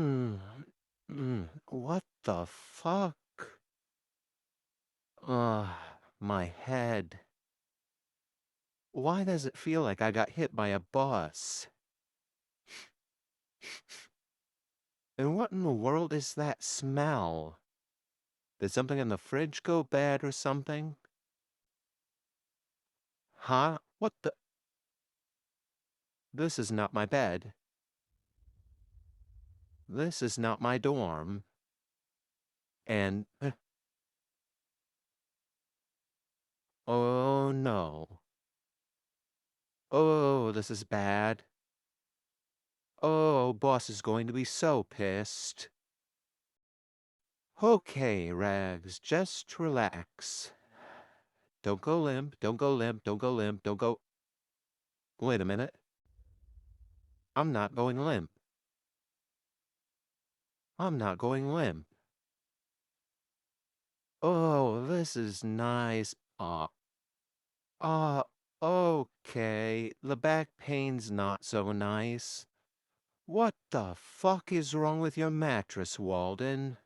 Hmm. What the fuck? Ugh, my head. Why does it feel like I got hit by a bus? And what in the world is that smell? Did something in the fridge go bad or something? Huh? What the? This is not my bed. This is not my dorm. And, oh no. Oh, this is bad. Oh, boss is going to be so pissed. Okay, Rags, just relax. Don't go limp, don't go limp, don't go limp, don't go... Wait a minute. I'm not going limp. I'm not going limp. Oh, this is nice. Uh, okay. The back pain's not so nice. What the fuck is wrong with your mattress, Walden?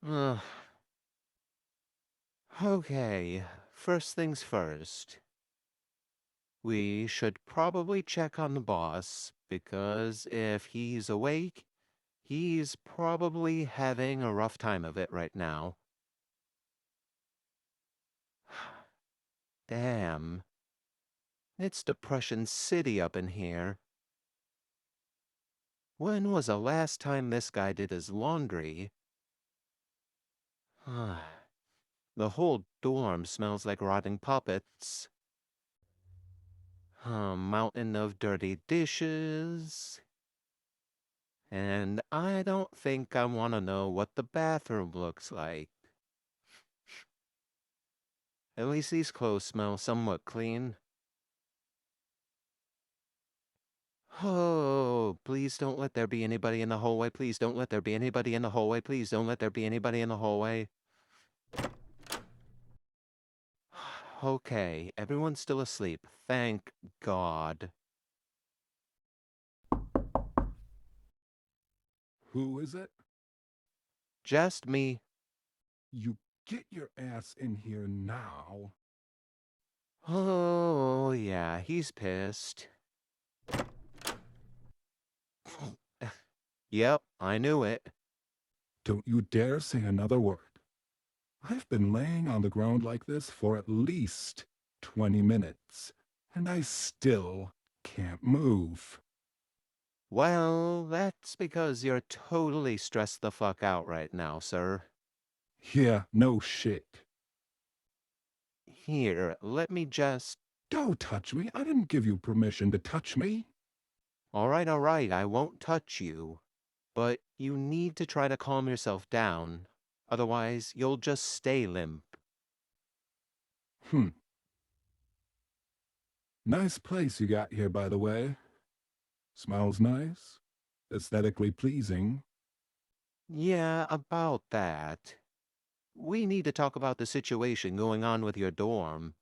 Ugh. Okay, first things first. We should probably check on the boss, because if he's awake, he's probably having a rough time of it right now. Damn. It's Depression City up in here. When was the last time this guy did his laundry? The whole dorm smells like rotting puppets. A mountain of dirty dishes. And I don't think I want to know what the bathroom looks like. At least these clothes smell somewhat clean. Oh, please don't let there be anybody in the hallway. Please don't let there be anybody in the hallway. Please don't let there be anybody in the hallway. Okay, everyone's still asleep. Thank God. Who is it? Just me. You get your ass in here now. Oh, yeah, he's pissed. Yep, I knew it. Don't you dare say another word. I've been laying on the ground like this for at least 20 minutes, and I still can't move. Well, that's because you're totally stressed the fuck out right now, sir. Yeah, no shit. Here, let me just... Don't touch me. I didn't give you permission to touch me. All right, I won't touch you. But you need to try to calm yourself down. Otherwise, you'll just stay limp. Hmm. Nice place you got here, by the way. Smells nice. Aesthetically pleasing. Yeah, about that. We need to talk about the situation going on with your dorm.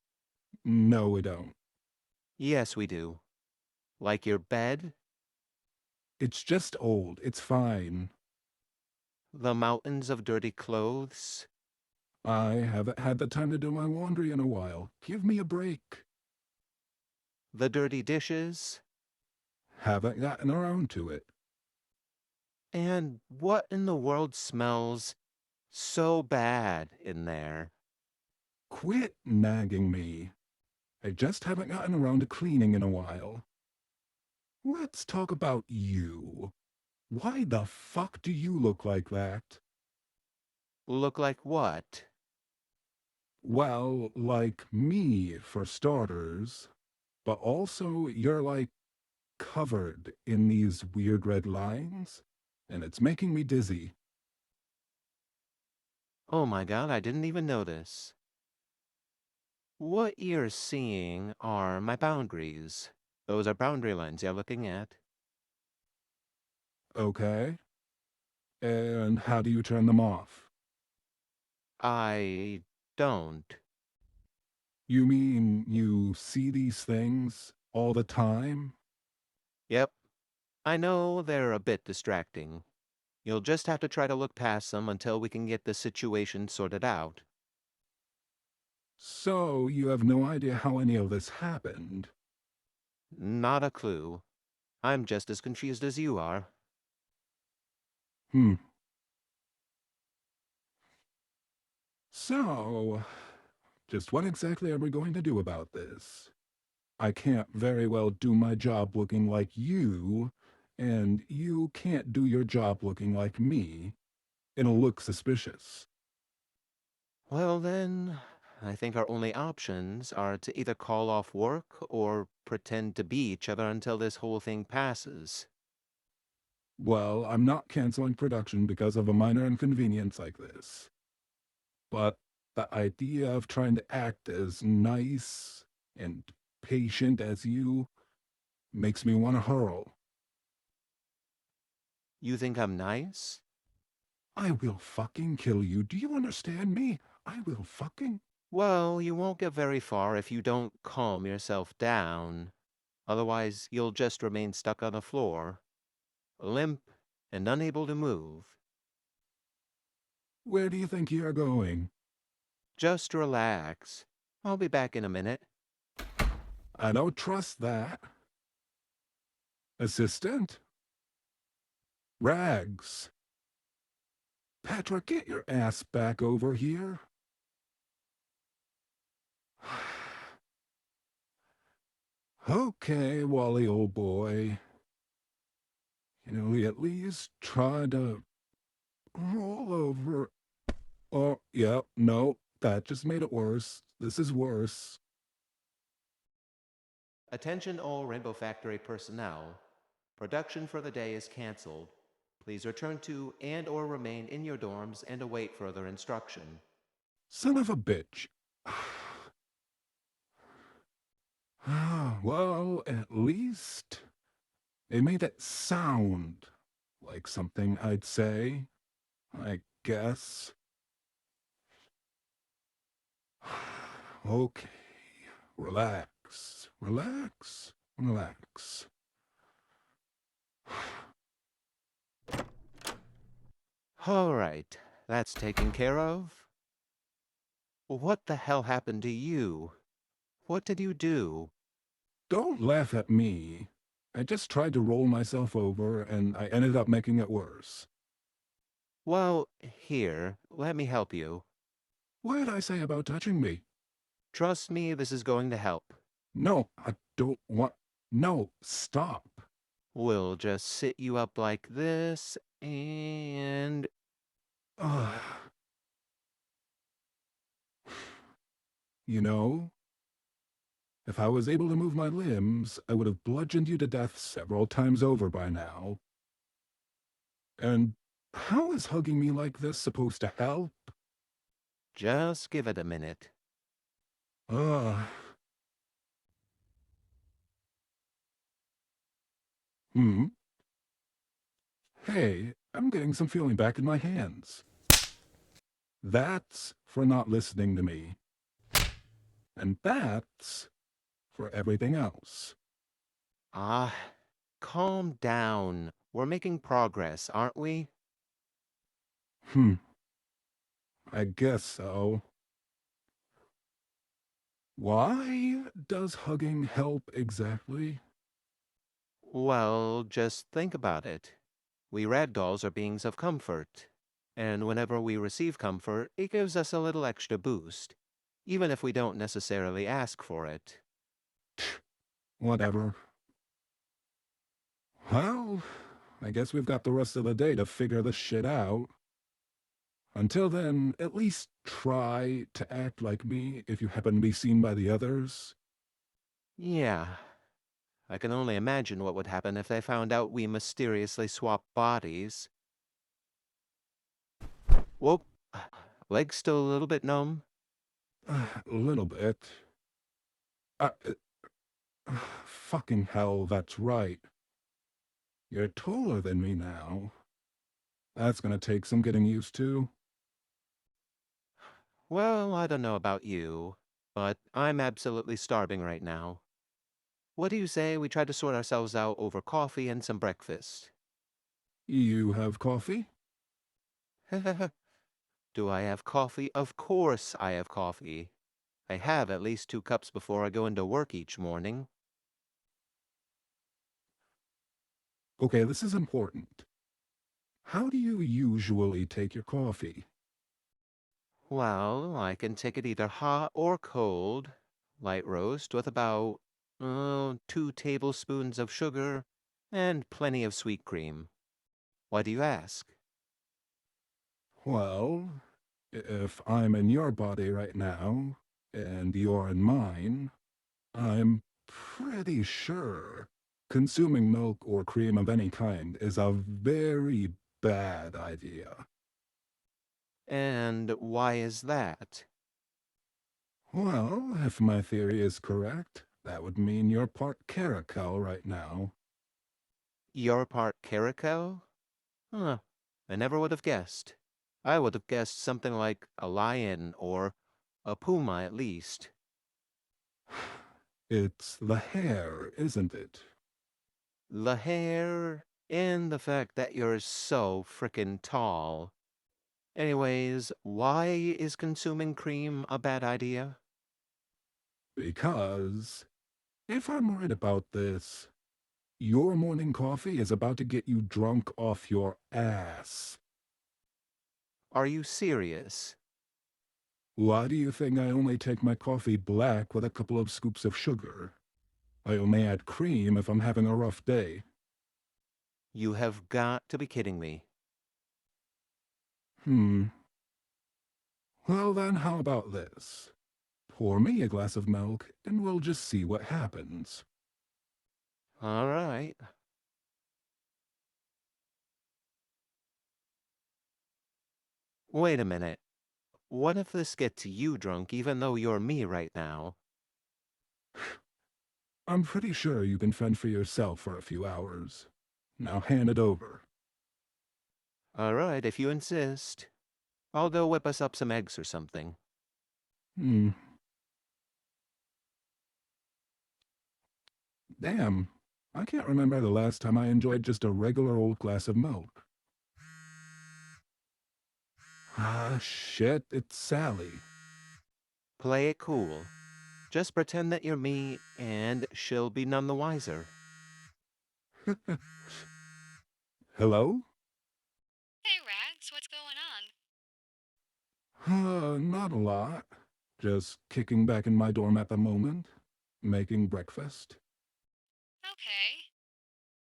No, we don't. Yes, we do. Like your bed, It's just old. It's fine. the mountains of dirty clothes, I haven't had the time to do my laundry in a while. Give me a break. the dirty dishes, Haven't gotten around to it. and what in the world smells so bad in there? Quit nagging me. I just haven't gotten around to cleaning in a while. Let's talk about you. Why the fuck do you look like that? Look like what? Well, like me, for starters. But also, you're like covered in these weird red lines, and it's making me dizzy. Oh my God, I didn't even notice. What you're seeing are my boundaries. Those are boundary lines you're looking at. Okay? And how do you turn them off? I don't. You mean you see these things all the time? Yep, I know they're a bit distracting. You'll just have to try to look past them until we can get the situation sorted out. So you have no idea how any of this happened? Not a clue. I'm just as confused as you are. Hmm. So, just what exactly are we going to do about this? I can't very well do my job looking like you, and you can't do your job looking like me. It'll look suspicious. Well, then, I think our only options are to either call off work or pretend to be each other until this whole thing passes. Well, I'm not canceling production because of a minor inconvenience like this. But the idea of trying to act as nice and patient as you makes me want to hurl. You think I'm nice? I will fucking kill you. Do you understand me? I will fucking. Well, you won't get very far if you don't calm yourself down. Otherwise, you'll just remain stuck on the floor, limp and unable to move. Where do you think you're going? Just relax. I'll be back in a minute. I don't trust that. Assistant? Rags. Patchwork, get your ass back over here. Okay, Wally, old boy. We at least try to roll over. Oh, yeah, no, that just made it worse. This is worse. Attention all Rainbow Factory personnel. Production for the day is canceled. Please return to and/or remain in your dorms and await further instruction. Son of a bitch. Well, at least they made it sound like something I'd say, I guess. Okay, relax, relax, relax. All right, that's taken care of. What the hell happened to you? What did you do? Don't laugh at me. I just tried to roll myself over, and I ended up making it worse. Well, here, let me help you. What did I say about touching me? Trust me, this is going to help. No, I don't want. No, stop. We'll just sit you up like this, and Ugh. You know, if I was able to move my limbs, I would have bludgeoned you to death several times over by now. And how is hugging me like this supposed to help? just give it a minute. Ugh. Hmm? Hey, I'm getting some feeling back in my hands. That's for not listening to me. And that's for everything else. Ah, calm down. We're making progress, aren't we? Hmm, I guess so. Why does hugging help exactly? Well, just think about it. We ragdolls are beings of comfort, and whenever we receive comfort, it gives us a little extra boost, even if we don't necessarily ask for it. Whatever. Well, I guess we've got the rest of the day to figure this shit out. Until then, at least try to act like me if you happen to be seen by the others. Yeah, I can only imagine what would happen if they found out we mysteriously swapped bodies. Whoop, leg's still a little bit numb. A little bit. Uh, Fucking hell, that's right. You're taller than me now. That's gonna take some getting used to. Well, I don't know about you, but I'm absolutely starving right now. What do you say we try to sort ourselves out over coffee and some breakfast? You have coffee? Do I have coffee? Of course I have coffee. I have at least 2 cups before I go into work each morning. Okay, this is important. How do you usually take your coffee? Well, I can take it either hot or cold. Light roast with about 2 tablespoons of sugar and plenty of sweet cream. Why do you ask? Well, if I'm in your body right now, and you're in mine, I'm pretty sure consuming milk or cream of any kind is a very bad idea. And why is that? Well, if my theory is correct, that would mean you're part caracal right now. You're part caracal? Huh. I never would have guessed. I would have guessed something like a lion or a puma at least. It's the hair, isn't it? The hair and the fact that you're so frickin' tall. Anyways, why is consuming cream a bad idea? Because, if I'm right about this, your morning coffee is about to get you drunk off your ass. Are you serious? Why do you think I only take my coffee black with a couple of scoops of sugar? I only add cream if I'm having a rough day. You have got to be kidding me. Hmm. Well then, how about this? Pour me a glass of milk, and we'll just see what happens. All right. Wait a minute. What if this gets you drunk even though you're me right now? I'm pretty sure you can fend for yourself for a few hours. Now hand it over. All right, if you insist. I'll go whip us up some eggs or something. Hmm. Damn. I can't remember the last time I enjoyed just a regular old glass of milk. Ah, shit, it's Sally. Play it cool. Just pretend that you're me, and she'll be none the wiser. Hello? Hey, Rags, what's going on? Not a lot. Just kicking back in my dorm at the moment. Making breakfast. Okay.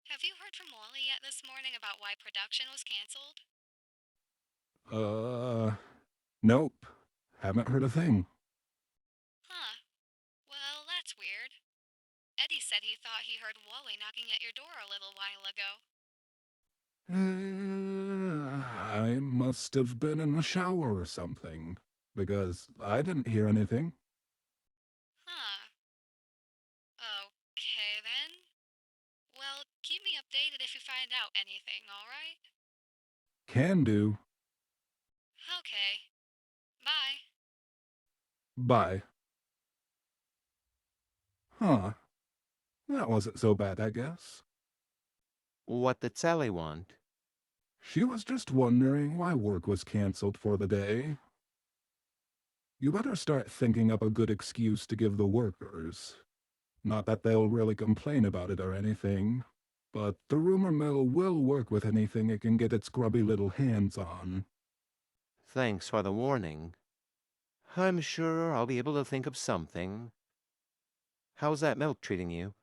Have you heard from Wally yet this morning about why production was canceled? Uh, nope. Haven't heard a thing. Huh. Well, that's weird. Eddie said he thought he heard Wally knocking at your door a little while ago. I must have been in the shower or something, because I didn't hear anything. Huh. Okay, then. Well, keep me updated if you find out anything, alright? Can do. Okay. Bye. Bye. Huh. That wasn't so bad, I guess. What did Sally want? She was just wondering why work was canceled for the day. You better start thinking up a good excuse to give the workers. Not that they'll really complain about it or anything, but the rumor mill will work with anything it can get its grubby little hands on. Thanks for the warning. I'm sure I'll be able to think of something. How's that milk treating you?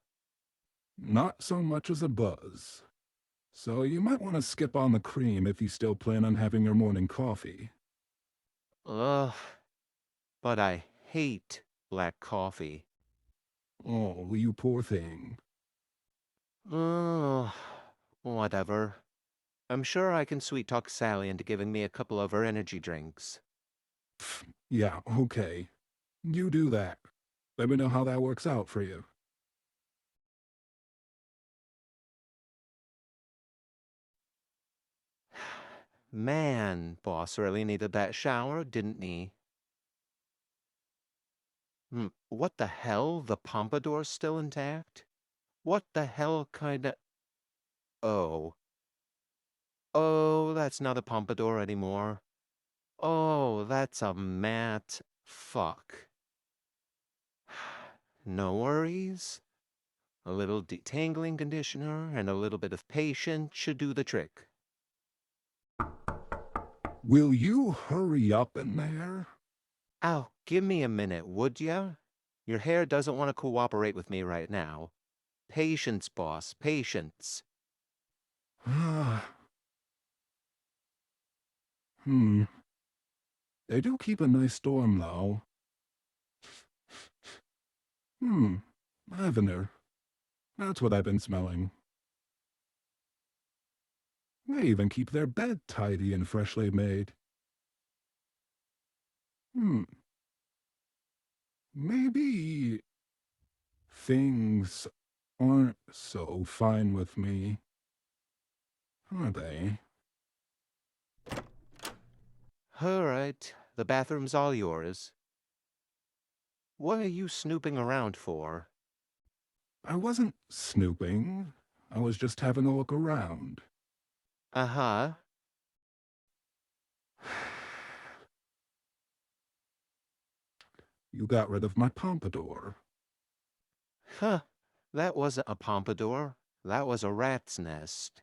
Not so much as a buzz. So you might want to skip on the cream if you still plan on having your morning coffee. Ugh, but I hate black coffee. Oh, you poor thing. Ugh, whatever. I'm sure I can sweet talk Sally into giving me a couple of her energy drinks. Pfft, yeah, okay. You do that. Let me know how that works out for you. Man, boss really needed that shower, didn't he? What the hell? The pompadour's still intact? What the hell kinda... Oh. Oh, that's not a pompadour anymore. Oh, that's a matte fuck. No worries. A little detangling conditioner and a little bit of patience should do the trick. Will you hurry up in there? Ow, give me a minute, would ya? Your hair doesn't want to cooperate with me right now. Patience, boss, patience. They do keep a nice storm, though. Lavender. That's what I've been smelling. They even keep their bed tidy and freshly made. Maybe things aren't so fine with me, are they? All right, the bathroom's all yours. What are you snooping around for? I wasn't snooping. I was just having a look around. Uh-huh. You got rid of my pompadour. Huh, that wasn't a pompadour. That was a rat's nest.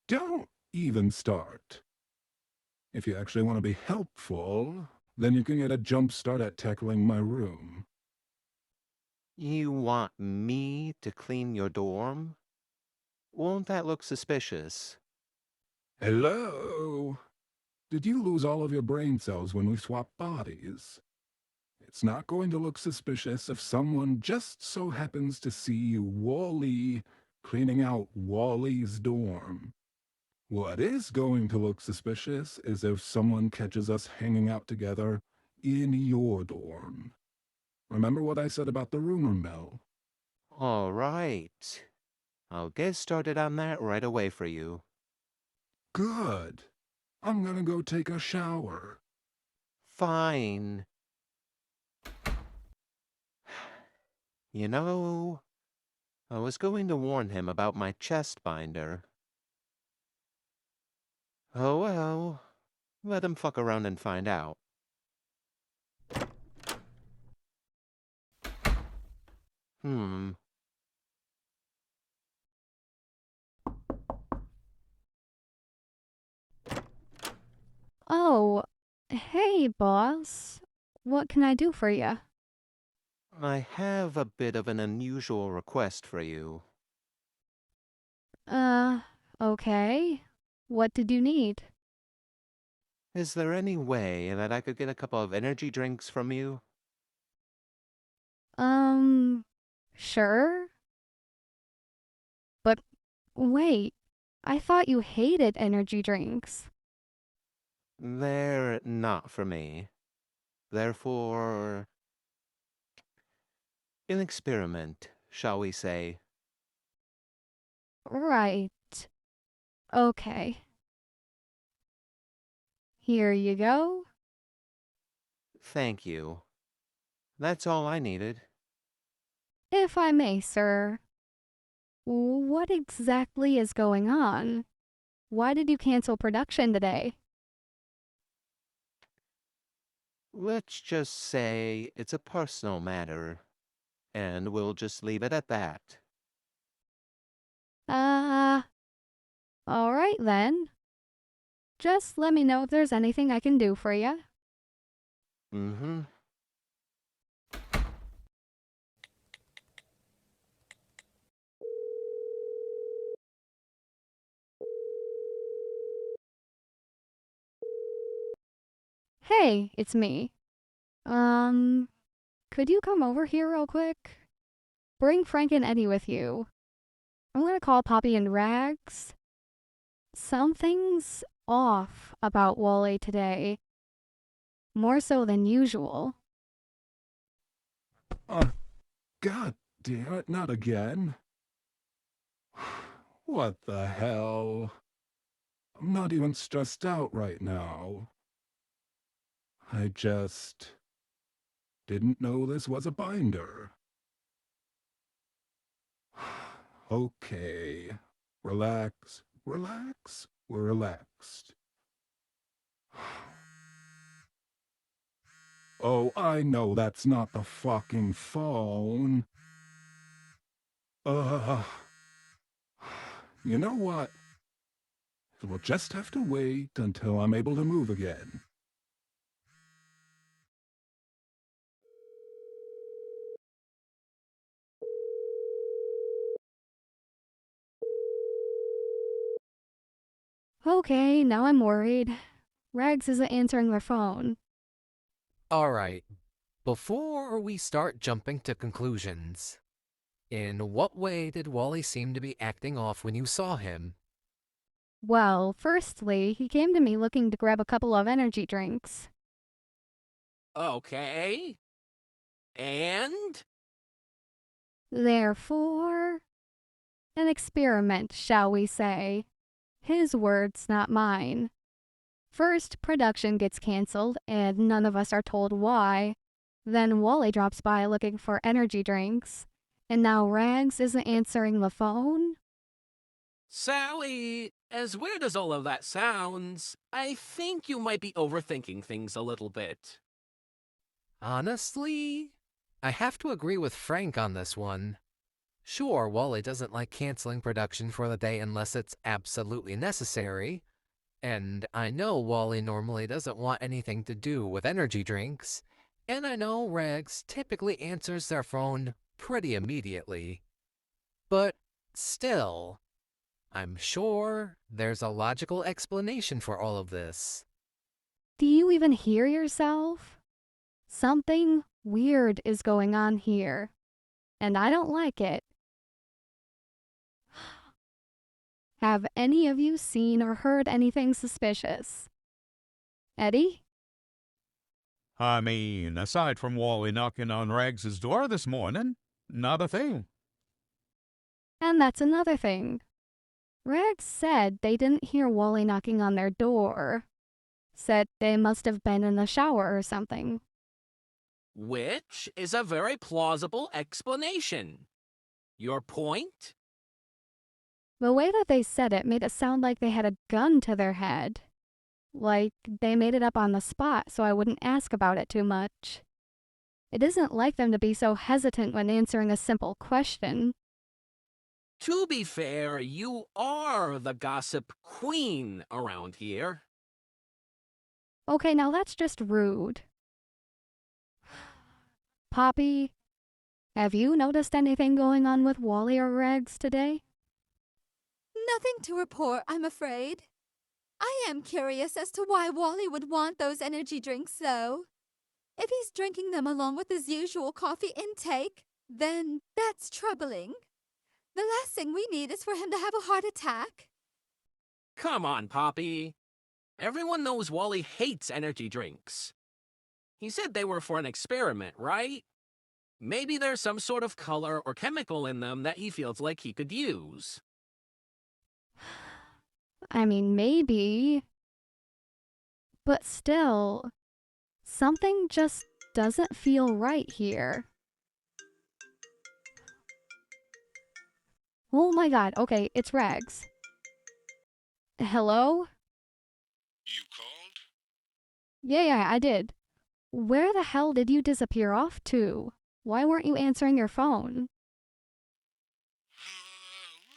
Don't even start. If you actually want to be helpful, then you can get a jump start at tackling my room. You want me to clean your dorm? Won't that look suspicious? Hello? Did you lose all of your brain cells when we swapped bodies? It's not going to look suspicious if someone just so happens to see Wally cleaning out Wally's dorm. What is going to look suspicious is if someone catches us hanging out together in your dorm. Remember what I said about the rumor mill? All right. I'll get started on that right away for you. Good. I'm gonna go take a shower. Fine. You know, I was going to warn him about my chest binder. Oh well, let him fuck around and find out. Hmm. Oh, hey, boss. What can I do for you? I have a bit of an unusual request for you. Uh, okay. What did you need? Is there any way that I could get a couple of energy drinks from you? Um, sure. But wait, I thought you hated energy drinks. They're not for me. They're for an experiment, shall we say. Right. Okay. Here you go. Thank you. That's all I needed. If I may, sir. What exactly is going on? Why did you cancel production today? Let's just say it's a personal matter, and we'll just leave it at that. Uh, all right then. Just let me know if there's anything I can do for you. Mm-hmm. Hey, it's me. Could you come over here real quick? Bring Frank and Eddie with you. I'm gonna call Poppy and Rags. Something's off about Wally today. More so than usual. God damn it, not again. What the hell? I'm not even stressed out right now. I just didn't know this was a binder. Okay. Relax, relax. we're relaxed. Oh, I know that's not the fucking phone. Uh, you know what? We'll just have to wait until I'm able to move again. Okay, now I'm worried. Rags isn't answering their phone. Alright, before we start jumping to conclusions, in what way did Wally seem to be acting off when you saw him? Well, firstly, he came to me looking to grab a couple of energy drinks. Okay. And? Therefore, an experiment, shall we say. His words, not mine. First, production gets cancelled, and none of us are told why. Then Wally drops by looking for energy drinks, and now Rags isn't answering the phone? Sally, as weird as all of that sounds, I think you might be overthinking things a little bit. Honestly, I have to agree with Frank on this one. Sure, Wally doesn't like canceling production for the day unless it's absolutely necessary, and I know Wally normally doesn't want anything to do with energy drinks, and I know Rags typically answers their phone pretty immediately. But still, I'm sure there's a logical explanation for all of this. Do you even hear yourself? Something weird is going on here, and I don't like it. Have any of you seen or heard anything suspicious? Eddie? I mean, aside from Wally knocking on Raggs's door this morning, not a thing. And that's another thing. Rags said they didn't hear Wally knocking on their door. Said they must have been in the shower or something. Which is a very plausible explanation. Your point? The way that they said it made it sound like they had a gun to their head. Like they made it up on the spot so I wouldn't ask about it too much. It isn't like them to be so hesitant when answering a simple question. To be fair, you are the gossip queen around here. Okay, now that's just rude. Poppy, have you noticed anything going on with Wally or Rags today? Nothing to report, I'm afraid. I am curious as to why Wally would want those energy drinks, though. If he's drinking them along with his usual coffee intake, then that's troubling. The last thing we need is for him to have a heart attack. Come on, Poppy. Everyone knows Wally hates energy drinks. He said they were for an experiment, right? Maybe there's some sort of color or chemical in them that he feels like he could use. I mean, maybe. But still, something just doesn't feel right here. Oh my god, okay, it's Rags. Hello? You called? Yeah, I did. Where the hell did you disappear off to? Why weren't you answering your phone?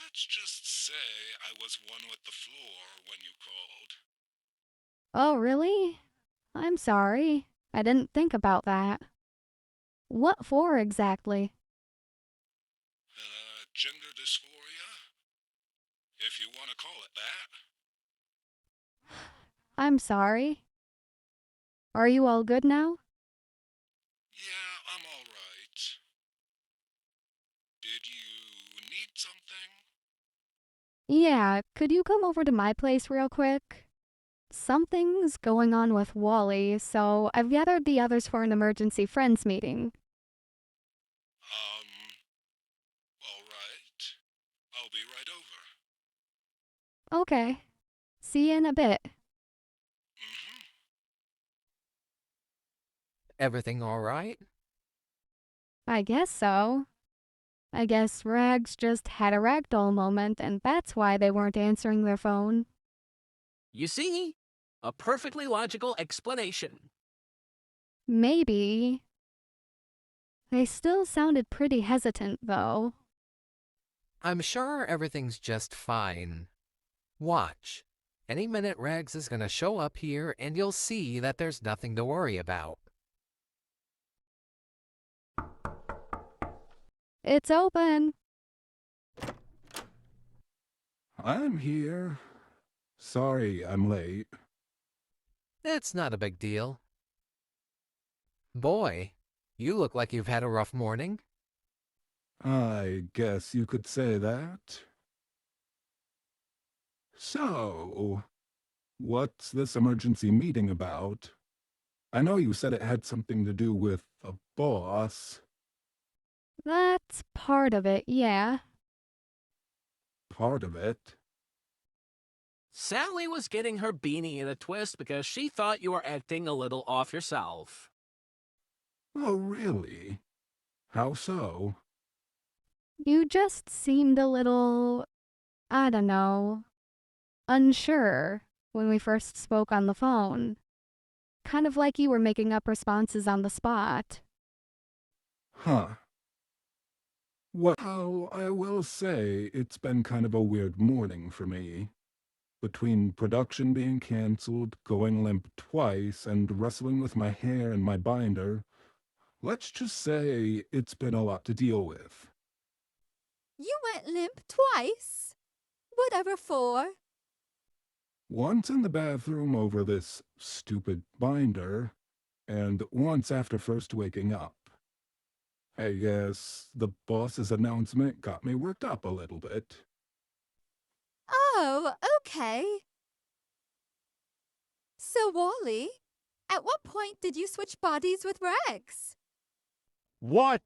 Let's just say I was one with the floor when you called. Oh, really? I'm sorry. I didn't think about that. What for exactly? Gender dysphoria? If you want to call it that. I'm sorry. Are you all good now? Yeah, I'm all right. Did you need something? Yeah, could you come over to my place real quick? Something's going on with Wally, so I've gathered the others for an emergency friends meeting. All right. I'll be right over. Okay. See you in a bit. Mm-hmm. Everything alright? I guess so. I guess Rags just had a ragdoll moment, and that's why they weren't answering their phone. You see? A perfectly logical explanation. Maybe. They still sounded pretty hesitant, though. I'm sure everything's just fine. Watch. Any minute Rags is gonna show up here and you'll see that there's nothing to worry about. It's open. I'm here. Sorry I'm late. It's not a big deal. Boy, you look like you've had a rough morning. I guess you could say that. So, what's this emergency meeting about? I know you said it had something to do with a boss. That's part of it, yeah. Part of it. Sally was getting her beanie in a twist because she thought you were acting a little off yourself. Oh, really? How so? You just seemed a little, I don't know, unsure when we first spoke on the phone. Kind of like you were making up responses on the spot. Huh. Well, I will say it's been kind of a weird morning for me. Between production being cancelled, going limp twice, and wrestling with my hair and my binder, let's just say it's been a lot to deal with. You went limp twice? Whatever for? Once in the bathroom over this stupid binder, and once after first waking up. I guess the boss's announcement got me worked up a little bit. Oh, okay. So, Wally, at what point did you switch bodies with Rex? What?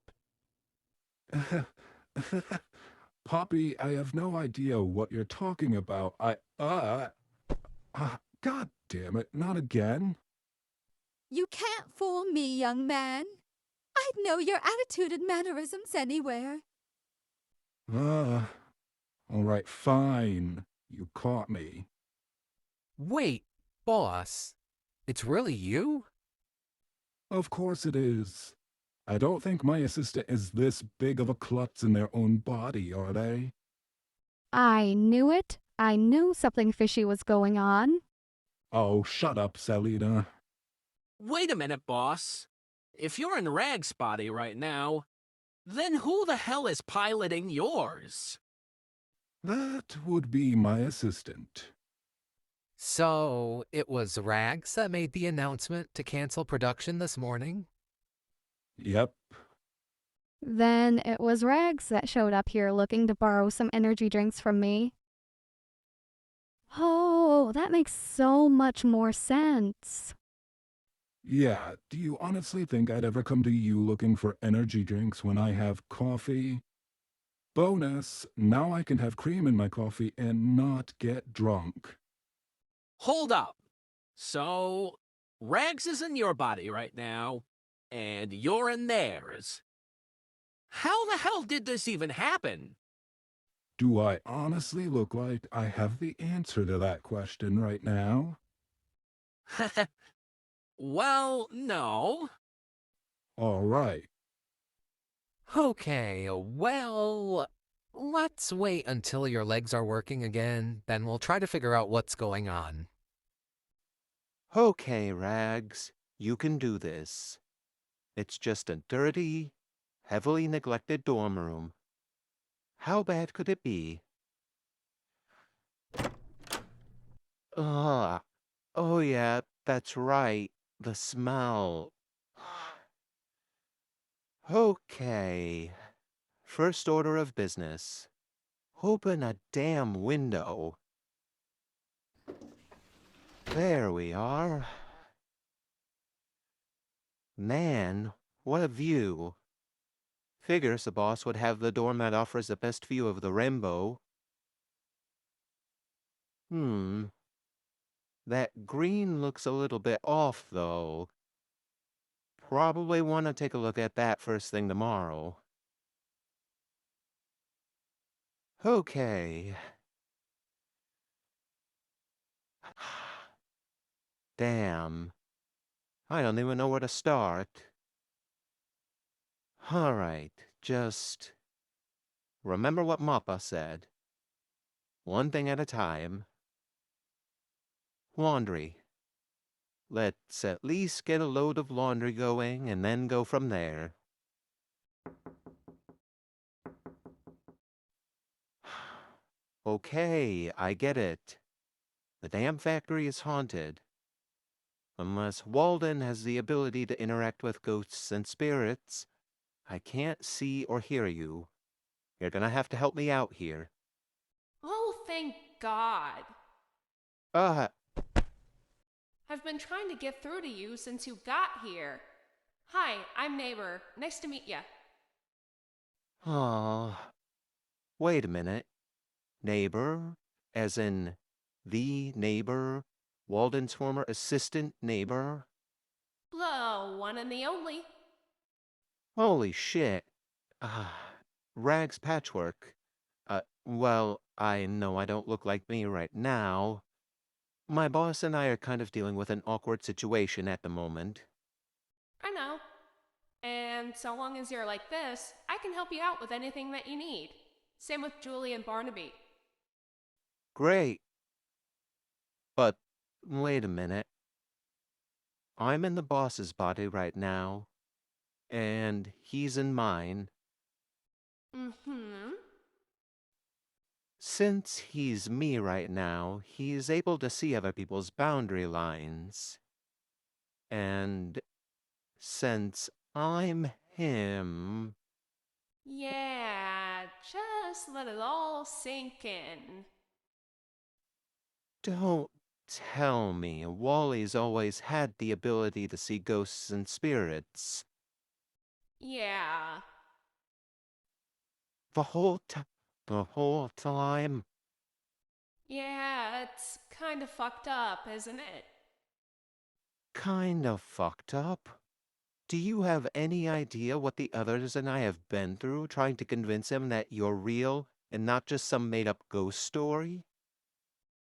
Poppy, I have no idea what you're talking about. God damn it, not again. You can't fool me, young man. I'd know your attitude and mannerisms anywhere. All right, fine. You caught me. Wait, boss. It's really you? Of course it is. I don't think my assistant is this big of a klutz in their own body, are they? I knew it. I knew something fishy was going on. Oh, shut up, Selena. Wait a minute, boss. If you're in Rag's body right now, then who the hell is piloting yours? That would be my assistant. So, it was Rags that made the announcement to cancel production this morning? Yep. Then it was Rags that showed up here looking to borrow some energy drinks from me. Oh, that makes so much more sense. Yeah, do you honestly think I'd ever come to you looking for energy drinks when I have coffee? Bonus, now I can have cream in my coffee and not get drunk. Hold up. So, Rags is in your body right now, and you're in theirs. How the hell did this even happen? Do I honestly look like I have the answer to that question right now? Well, no. All right. Okay, well, let's wait until your legs are working again, then we'll try to figure out what's going on. Okay, Rags, you can do this. It's just a dirty, heavily neglected dorm room. How bad could it be? Ah, oh yeah, that's right. The smell. Okay. First order of business. Open a damn window. There we are. Man, what a view. Figures the boss would have the dorm that offers the best view of the rainbow. That green looks a little bit off, though. Probably want to take a look at that first thing tomorrow. Okay. Damn. I don't even know where to start. Alright, just remember what Mappa said. One thing at a time. Laundry. Let's at least get a load of laundry going and then go from there. Okay, I get it. The damn factory is haunted. Unless Walden has the ability to interact with ghosts and spirits, I can't see or hear you. You're gonna have to help me out here. Oh, thank God. Uh, I've been trying to get through to you since you got here. Hi, I'm Neighbor. Nice to meet ya. aw. Wait a minute. Neighbor? As in the neighbor? Walden's former assistant neighbor? The one and the only. Holy shit. Rags Patchwork. Well, I know I don't look like me right now. My boss and I are kind of dealing with an awkward situation at the moment. I know. And so long as you're like this, I can help you out with anything that you need. Same with Julie and Barnaby. Great. But wait a minute. I'm in the boss's body right now, and he's in mine. Mm-hmm. Since he's me right now, he's able to see other people's boundary lines. And since I'm him, Yeah, just let it all sink in. don't tell me Wally's always had the ability to see ghosts and spirits. Yeah. The whole time? Yeah, it's kind of fucked up, isn't it? Kind of fucked up. Do you have any idea what the others and I have been through trying to convince him that you're real and not just some made-up ghost story?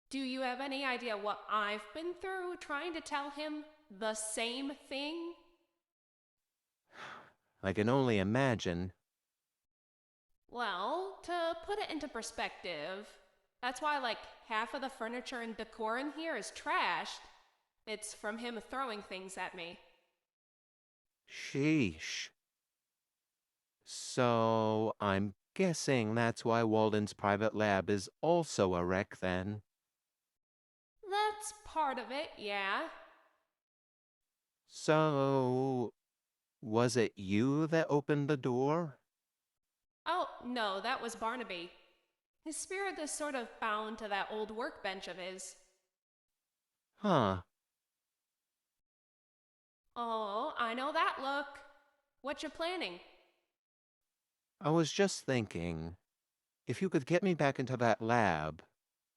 Do you have any idea what I've been through trying to tell him the same thing? I can only imagine. Well, to put it into perspective, that's why like half of the furniture and decor in here is trashed. It's from him throwing things at me. Sheesh. So, I'm guessing that's why Walden's private lab is also a wreck then. That's part of it, yeah. So, was it you that opened the door? Oh, no, that was Barnaby. His spirit is sort of bound to that old workbench of his. Huh. Oh, I know that look. What you planning? I was just thinking, if you could get me back into that lab,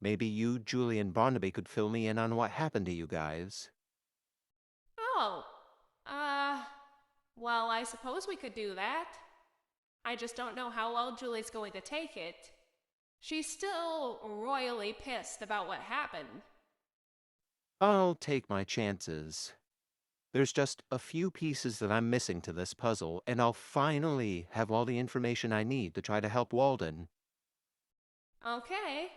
maybe you, Julie, and Barnaby could fill me in on what happened to you guys. Oh, uh, well, I suppose we could do that. I just don't know how well Julie's going to take it. She's still royally pissed about what happened. I'll take my chances. There's just a few pieces that I'm missing to this puzzle, and I'll finally have all the information I need to try to help Walden. Okay.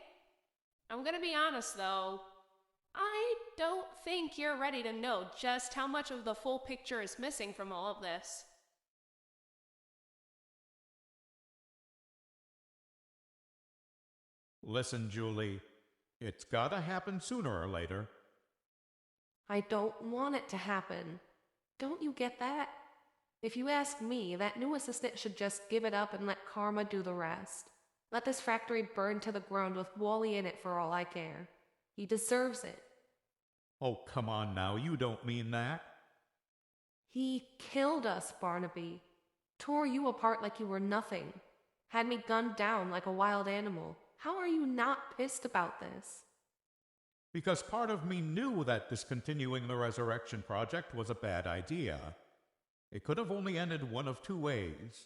I'm gonna be honest though. I don't think you're ready to know just how much of the full picture is missing from all of this. Listen, Julie, it's gotta happen sooner or later. I don't want it to happen. Don't you get that? If you ask me, that new assistant should just give it up and let karma do the rest. Let this factory burn to the ground with Wally in it for all I care. He deserves it. Oh, come on now, you don't mean that. He killed us, Barnaby. Tore you apart like you were nothing. Had me gunned down like a wild animal. How are you not pissed about this? Because part of me knew that discontinuing the Resurrection Project was a bad idea. It could have only ended one of two ways.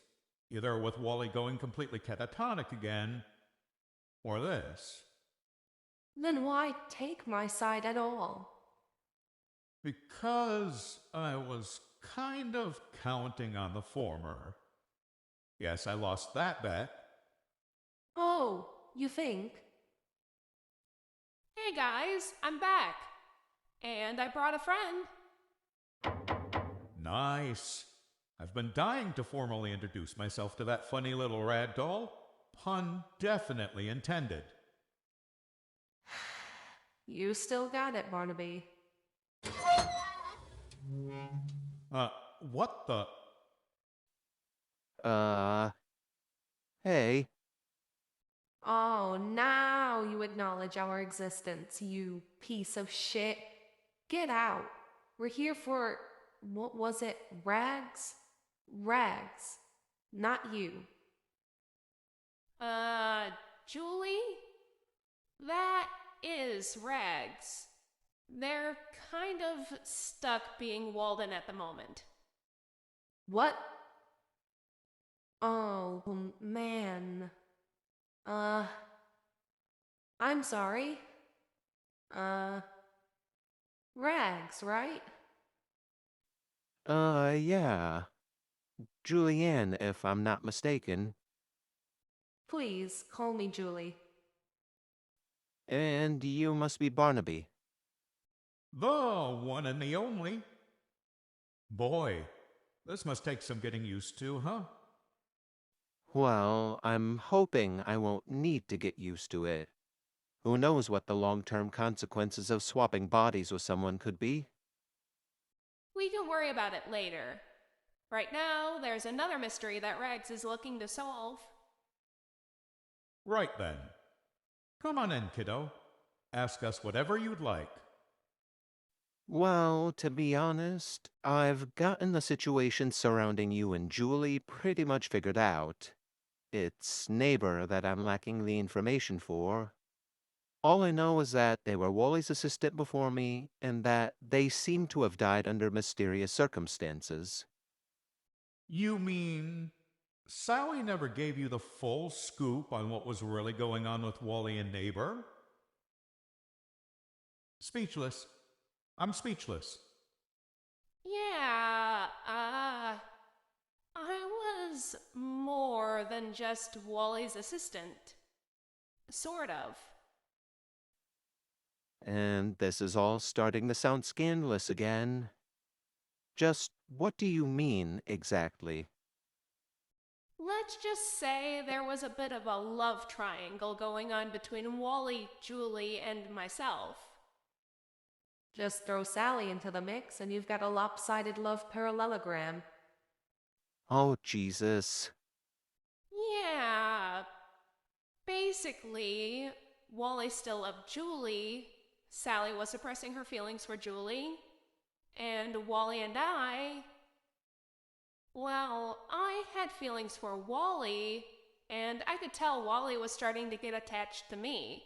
Either with Wally going completely catatonic again, or this. Then why take my side at all? Because I was kind of counting on the former. Yes, I lost that bet. Oh, you think? Hey guys, I'm back. And I brought a friend. Nice. I've been dying to formally introduce myself to that funny little ragdoll. Pun definitely intended. You still got it, Barnaby. What the? Hey. Oh, now you acknowledge our existence, you piece of shit. Get out. We're here for, what was it, Rags? Rags. Not you. Julie? That is Raggs. They're kind of stuck being Walden at the moment. What? Oh, man. I'm sorry. Rags, right? Yeah. Julianne, if I'm not mistaken. Please, call me Julie. And you must be Barnaby. The one and the only. Boy, this must take some getting used to, huh? Well, I'm hoping I won't need to get used to it. Who knows what the long-term consequences of swapping bodies with someone could be? We can worry about it later. Right now, there's another mystery that Raggs is looking to solve. Right then. Come on in, kiddo. Ask us whatever you'd like. Well, to be honest, I've gotten the situation surrounding you and Julie pretty much figured out. It's Neighbor that I'm lacking the information for. All I know is that they were Wally's assistant before me, and that they seem to have died under mysterious circumstances. You mean Sally never gave you the full scoop on what was really going on with Wally and Neighbor? Speechless. I'm speechless. Yeah, I was more than just Wally's assistant. Sort of. And this is all starting to sound scandalous again. Just what do you mean, exactly? Let's just say there was a bit of a love triangle going on between Wally, Julie, and myself. Just throw Sally into the mix and you've got a lopsided love parallelogram. Oh, Jesus. Yeah. Basically, Wally still loved Julie, Sally was suppressing her feelings for Julie, and Wally and well, I had feelings for Wally, and I could tell Wally was starting to get attached to me.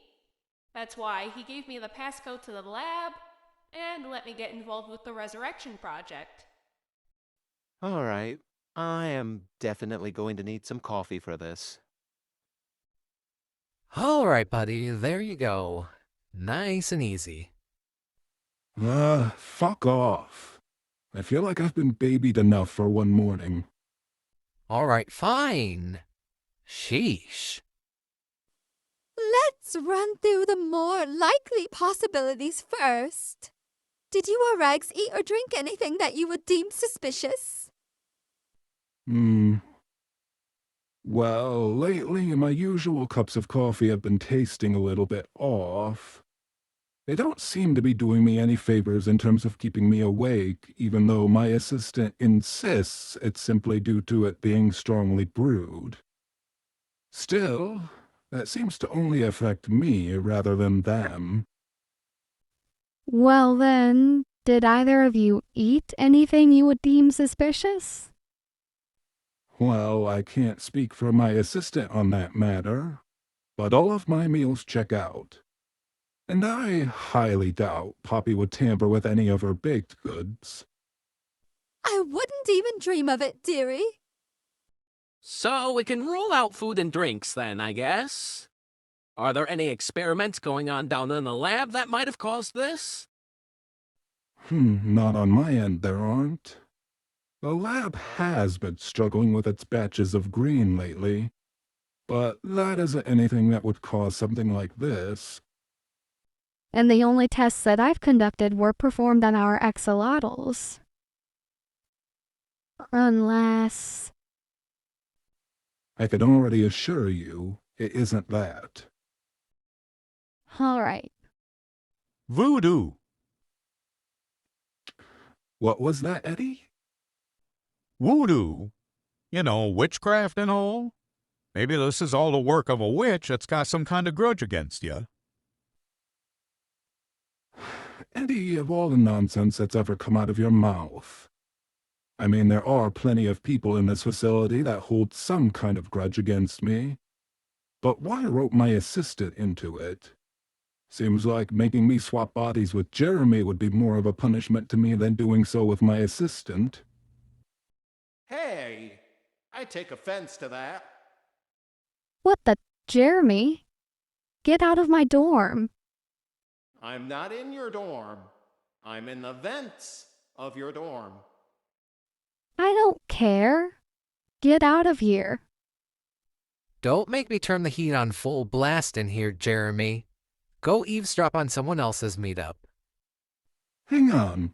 That's why he gave me the passcode to the lab and let me get involved with the Resurrection Project. All right. I am definitely going to need some coffee for this. All right, buddy, there you go. Nice and easy. Fuck off. I feel like I've been babied enough for one morning. All right, fine. Sheesh. Let's run through the more likely possibilities first. Did you or Rags eat or drink anything that you would deem suspicious? Well, lately my usual cups of coffee have been tasting a little bit off. They don't seem to be doing me any favors in terms of keeping me awake, even though my assistant insists it's simply due to it being strongly brewed. Still, that seems to only affect me rather than them. Well then, did either of you eat anything you would deem suspicious? Well, I can't speak for my assistant on that matter, but all of my meals check out. And I highly doubt Poppy would tamper with any of her baked goods. I wouldn't even dream of it, dearie. So we can rule out food and drinks then, I guess. Are there any experiments going on down in the lab that might have caused this? Not on my end, there aren't. The lab has been struggling with its batches of green lately, but that isn't anything that would cause something like this. And the only tests that I've conducted were performed on our axolotls. Unless... I can already assure you, it isn't that. All right. Voodoo. What was that, Eddie? Voodoo. You know, witchcraft and all. Maybe this is all the work of a witch that's got some kind of grudge against you. Eddie, of all the nonsense that's ever come out of your mouth. I mean, there are plenty of people in this facility that hold some kind of grudge against me. But why rope my assistant into it? Seems like making me swap bodies with Jeremy would be more of a punishment to me than doing so with my assistant. Hey, I take offense to that. What the... Jeremy? Get out of my dorm. I'm not in your dorm. I'm in the vents of your dorm. I don't care. Get out of here. Don't make me turn the heat on full blast in here, Jeremy. Go eavesdrop on someone else's meetup. Hang on.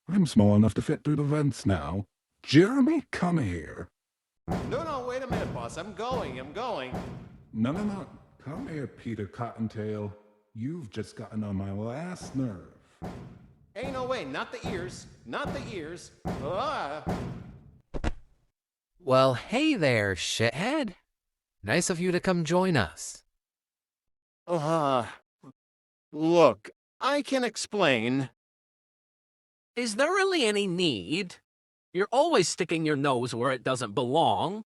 I'm small enough to fit through the vents now. Jeremy, come here. No, wait a minute, boss. I'm going. No. Come here, Peter Cottontail. You've just gotten on my last nerve. Hey, no way. Not the ears. Ah. Well, hey there, shithead. Nice of you to come join us. Look, I can explain. Is there really any need? You're always sticking your nose where it doesn't belong.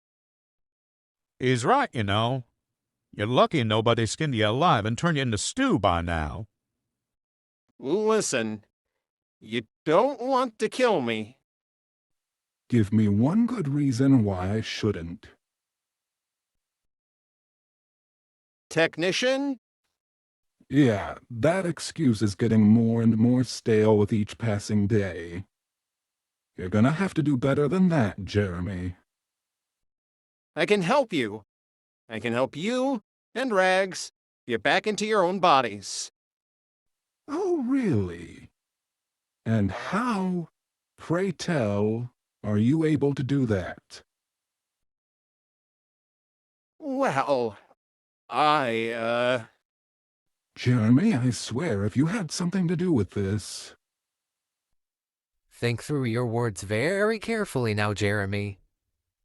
He's right, you know. You're lucky nobody skinned you alive and turned you into stew by now. Listen, you don't want to kill me. Give me one good reason why I shouldn't. Technician? Yeah, that excuse is getting more and more stale with each passing day. You're gonna have to do better than that, Jeremy. I can help you. I can help you and Raggs get back into your own bodies. Oh, really? And how, pray tell, are you able to do that? Well, Jeremy, I swear, if you had something to do with this... Think through your words very carefully now, Jeremy.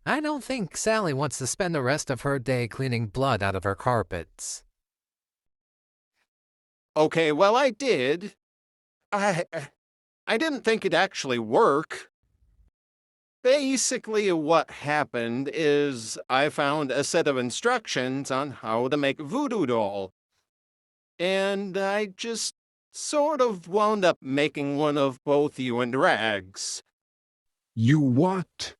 I don't think Sally wants to spend the rest of her day cleaning blood out of her carpets. Okay, well, I did. I didn't think it'd actually work. Basically, what happened is I found a set of instructions on how to make a voodoo doll. And I just sort of wound up making one of both you and Raggs. You what?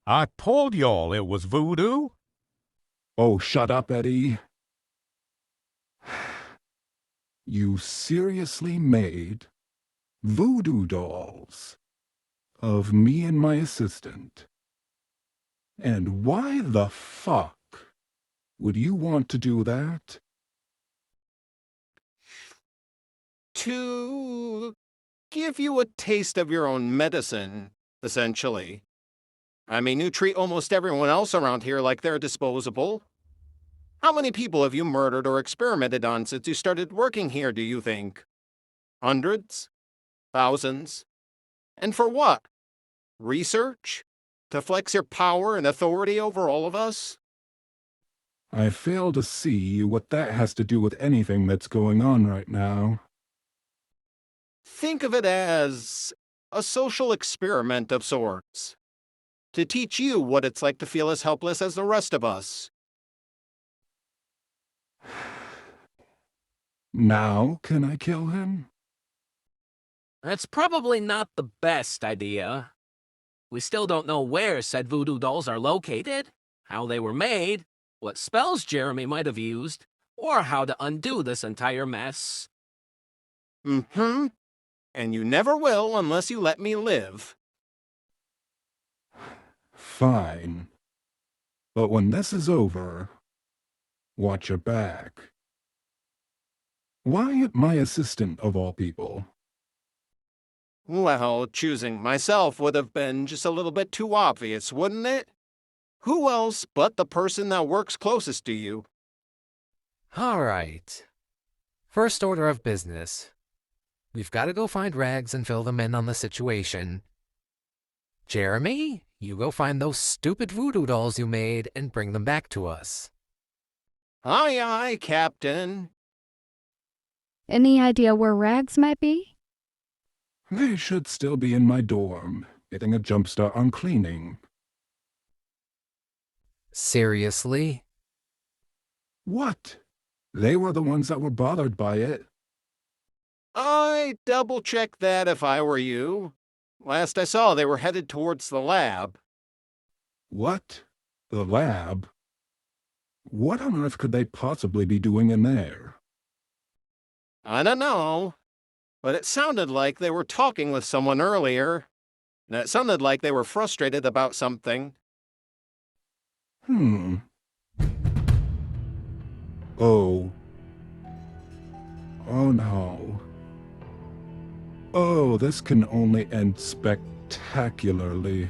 I told y'all it was voodoo. Oh, shut up, Eddie. You seriously made voodoo dolls of me and my assistant. And why the fuck would you want to do that? To give you a taste of your own medicine, essentially. I mean, you treat almost everyone else around here like they're disposable. How many people have you murdered or experimented on since you started working here, do you think? Hundreds? Thousands? And for what? Research? To flex your power and authority over all of us? I fail to see what that has to do with anything that's going on right now. Think of it as a social experiment of sorts. To teach you what it's like to feel as helpless as the rest of us. Now can I kill him? That's probably not the best idea. We still don't know where said voodoo dolls are located, how they were made, what spells Jeremy might have used, or how to undo this entire mess. Mm-hmm. and you never will unless you let me live. Fine. But when this is over, watch your back. Why my assistant, of all people? Well, choosing myself would have been just a little bit too obvious, wouldn't it? Who else but the person that works closest to you? All right. First order of business. We've got to go find Rags and fill them in on the situation. Jeremy, you go find those stupid voodoo dolls you made and bring them back to us. Aye, aye, Captain. Any idea where Rags might be? They should still be in my dorm, getting a jump start on cleaning. Seriously? What? They were the ones that were bothered by it. I'd double-check that if I were you. Last I saw, they were headed towards the lab. What? The lab? What on earth could they possibly be doing in there? I don't know, but it sounded like they were talking with someone earlier, and it sounded like they were frustrated about something. Oh. Oh no. Oh, this can only end spectacularly.